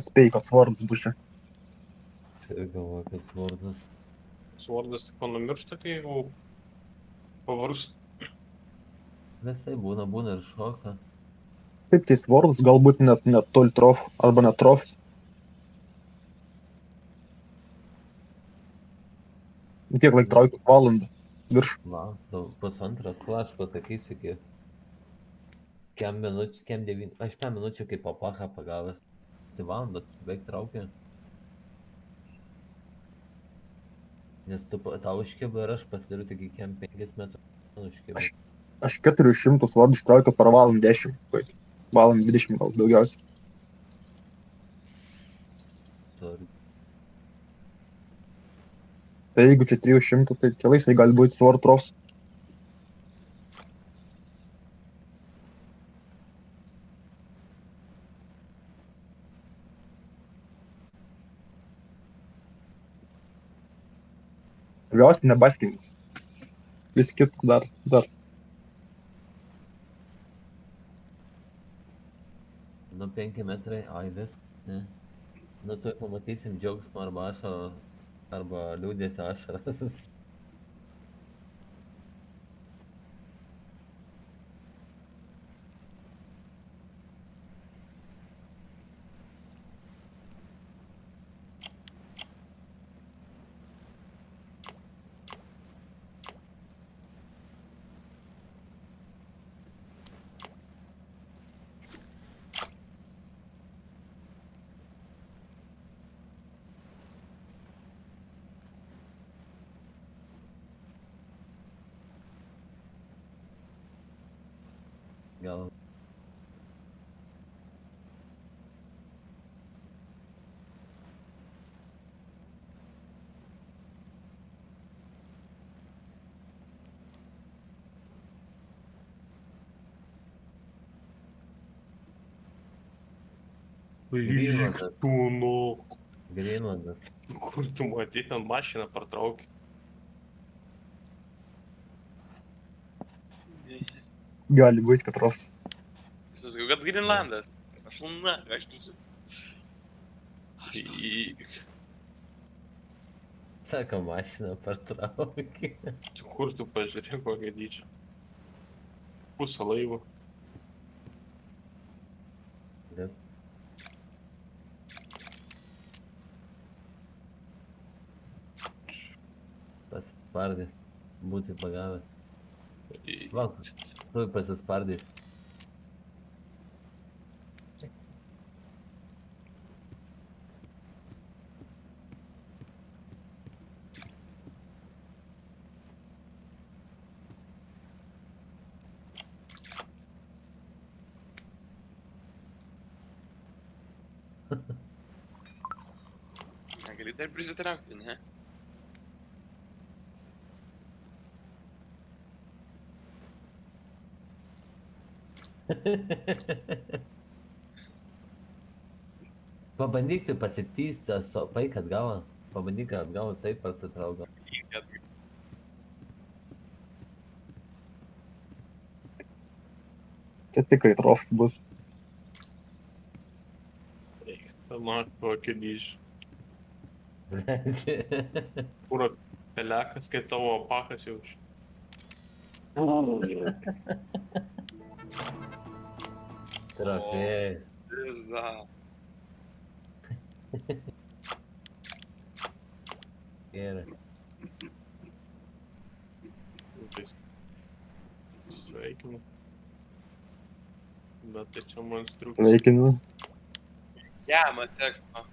spėju, kad svardas bus čia. Ir galvoju, kad svardas. Svordas tik numiršta, kai jau pavarus. Visai būna ir šoka. Kaip tai svardas, galbūt net toli trof, arba net trof. Kiek laik traukia? Valandą. Virš. Va, pusantras, aš pasakysiu, kem 9, aš 5 minučių kaip papachą pagavęs. Tai valandą beveik traukia. Nes tau užkiba ir aš pasidariu tik iki 5 metrų užkiba. Aš 400 svardų ištraukiu per valandą 10. Valandą 20 gal daugiausiai. Sorry. Tai jeigu čia 300, tai čia laisvai gali būti svardų trofs. Svarbiausia nebaskinimas. Vis kitko dar. Nu 5 metrai, ai vis, ne. Nu tuoj pamatysim džiaugsmą arba ašarą, arba liūdėsio ašaras. Gal. Grylandas. Tu nu. Grylandas. Kur tu matyti, ten mašiną partraukė. Gali būti, kad trofs. Visas gal kad Grinlandas. Aš luna, aš nusi. Sako, mašiną partraukė. Kur tu pažiūrė, kokią dydžią. Pusę laivo. Bet pasispardys, būti pagavęs. Va, tu pasispardys. Negali dar prisitraukti, ne? Pabandyk tu pasitysti vaiką atgavo. Pabandyk atgavo taip pasitrauką. Čia tikrai trofs bus. Eik, ten kokį dydžią. Kur pelekas, kai tavo pachas jaučia. Trofėjai. Pizda. Gerai. Sveikinu. Bet tai čia monstriukas. Sveikinu. Jamas, ekstra.